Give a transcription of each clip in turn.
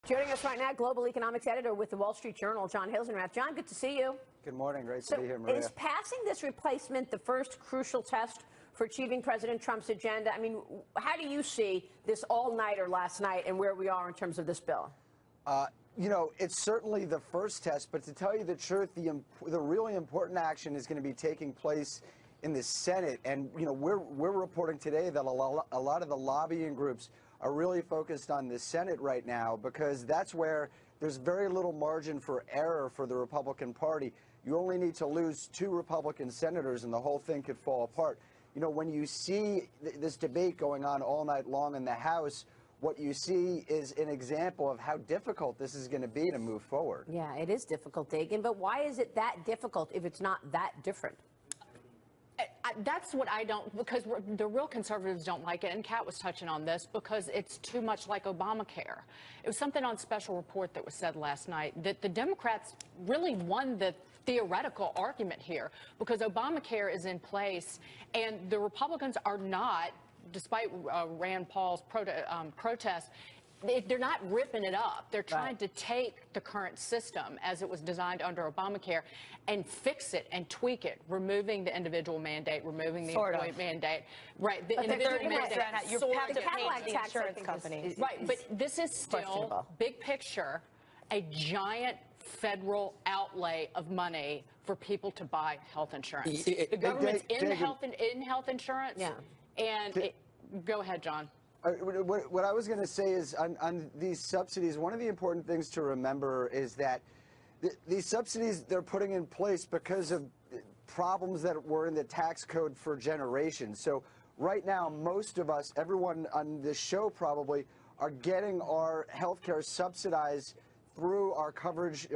Joining us right now, global economics editor with the Wall Street Journal, Jon Hilsenrath. Jon, good to see you. Good morning. Great to be here, Maria. Is passing this replacement the first crucial test for achieving President Trump's agenda? I mean, how do you see this all-nighter last night and where we are in terms of this bill? You know, it's certainly the first test, but to tell you the truth, the really important action is going to be taking place in the Senate. And, you know, we're reporting today that a lot of the lobbying groups are really focused on the Senate right now because that's where there's very little margin for error for the Republican Party. You only need to lose 2 Republican senators and the whole thing could fall apart. You know, when you see this debate going on all night long in the House, what you see is an example of how difficult this is going to be to move forward. Yeah, it is difficult, Dagen, but why is it that difficult if it's not that different? That's what I don't, because the real conservatives don't like it, and Kat was touching on this, because it's too much like Obamacare. It was something on Special Report that was said last night, that the Democrats really won the theoretical argument here, because Obamacare is in place, and the Republicans are not, despite Rand Paul's protest, they're not ripping it up. They're trying to take the current system as it was designed under Obamacare and fix it and tweak it, removing the individual mandate, removing the employee mandate. Right. The individual mandate. You have to pay the insurance companies. Right. But this is still, big picture, a giant federal outlay of money for people to buy health insurance. The government's in health insurance. Yeah. And go ahead, Jon. What I was going to say is on these subsidies, one of the important things to remember is that these subsidies they're putting in place because of problems that were in the tax code for generations. So right now, most of us, everyone on this show probably, are getting our health care subsidized through our coverage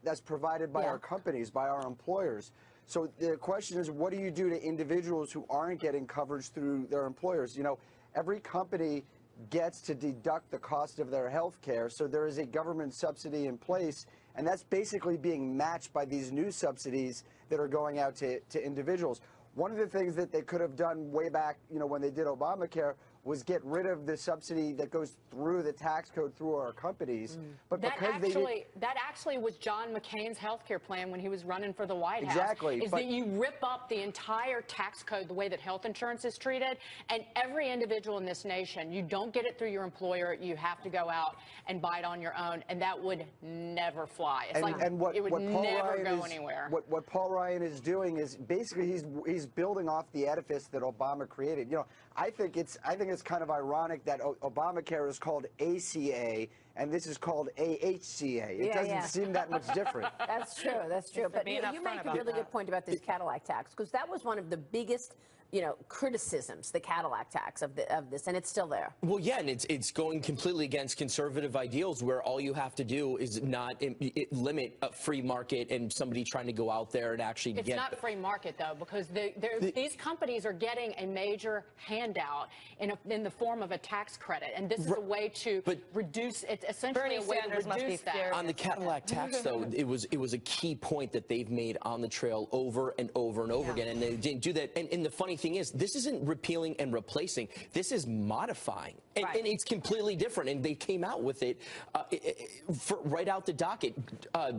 that's provided by our companies, by our employers. So the question is, what do you do to individuals who aren't getting coverage through their employers? You know, every company gets to deduct the cost of their health care, so there is a government subsidy in place, and that's basically being matched by these new subsidies that are going out to individuals. One of the things that they could have done way back, you know, when they did Obamacare was get rid of the subsidy that goes through the tax code through our companies. But that actually was John McCain's health care plan when he was running for the White House. Exactly. Is that you rip up the entire tax code, the way that health insurance is treated, and every individual in this nation, you don't get it through your employer, you have to go out and buy it on your own, and that would never fly. It's it would never go anywhere. What Paul Ryan is doing is basically he's building off the edifice that Obama created. You know, I think it's kind of ironic that Obamacare is called ACA and this is called AHCA. It doesn't seem that much different. That's true. That's true. But you make a really good point about this Cadillac tax, because that was one of the biggest, criticisms, the Cadillac tax of this, and it's still there. Well, yeah, and it's going completely against conservative ideals, where all you have to do is not limit a free market and somebody trying to go out there and actually get. It's not free market though, because these companies are getting a major handout in the form of a tax credit, and this is a way to reduce. It's essentially a way to reduce that. On the Cadillac tax, though, it was a key point that they've made on the trail over and over and over again, and they didn't do that. And the funny thing is, this isn't repealing and replacing. This is modifying, and it's completely different. And they came out with it right out the docket.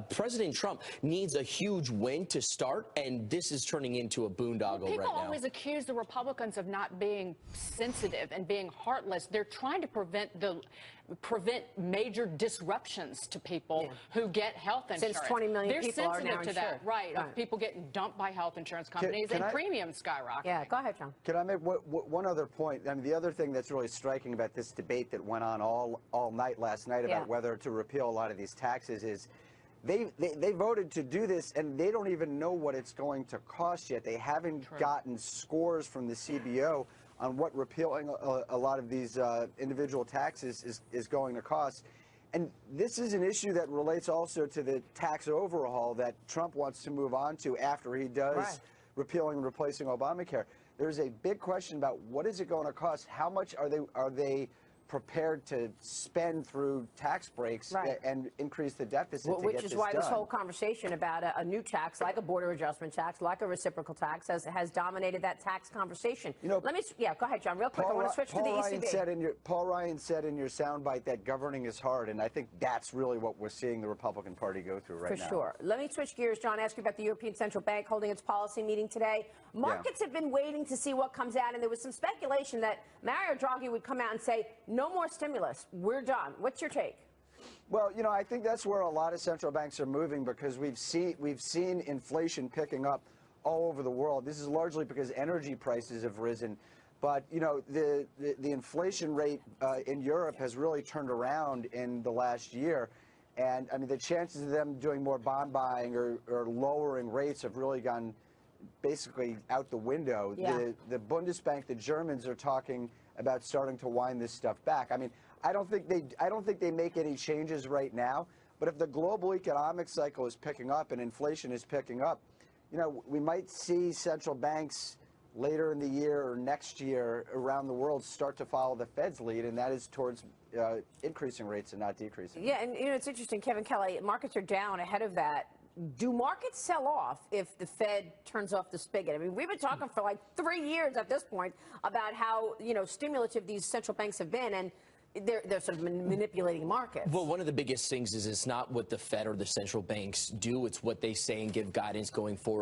President Trump needs a huge win to start, and this is turning into a boondoggle right now. People always accuse the Republicans of not being sensitive and being heartless. They're trying to prevent major disruptions to people who get health insurance. Since 20 million people are now insured. Of people getting dumped by health insurance companies and premiums skyrocketing. Yeah, go ahead, Jon. Can I make one other point? I mean, the other thing that's really striking about this debate that went on all night last night about whether to repeal a lot of these taxes is they voted to do this, and they don't even know what it's going to cost yet. They haven't gotten scores from the CBO on what repealing a lot of these individual taxes is going to cost. And this is an issue that relates also to the tax overhaul that Trump wants to move on to after he does repealing and replacing Obamacare. There's a big question about what is it going to cost? How much are they prepared to spend through tax breaks and increase the deficit to which get is this why done. this whole conversation about a new tax, like a border adjustment tax, like a reciprocal tax, has dominated that tax conversation. Go ahead, John, real quick. I want to switch to the ECB. Paul Ryan said in your soundbite that governing is hard, and I think that's really what we're seeing the Republican Party go through right now. For sure. Let me switch gears, John, ask you about the European Central Bank holding its policy meeting today. Markets have been waiting to see what comes out, and there was some speculation that Mario Draghi would come out and say, no more stimulus, we're done. What's your take? Well, I think that's where a lot of central banks are moving, because we've seen inflation picking up all over the world. This is largely because energy prices have risen. But, the inflation rate in Europe has really turned around in the last year. And, I mean, the chances of them doing more bond buying or lowering rates have really gone basically out the window. Yeah. The Bundesbank, the Germans, are talking about starting to wind this stuff back. I mean, I don't think they make any changes right now. But if the global economic cycle is picking up and inflation is picking up, we might see central banks later in the year or next year around the world start to follow the Fed's lead, and that is towards increasing rates and not decreasing. Yeah, and it's interesting, Kevin Kelly, markets are down ahead of that. Do markets sell off if the Fed turns off the spigot? I mean, we've been talking for like 3 years at this point about how, stimulative these central banks have been, and they're sort of manipulating markets. Well, one of the biggest things is it's not what the Fed or the central banks do, it's what they say and give guidance going forward.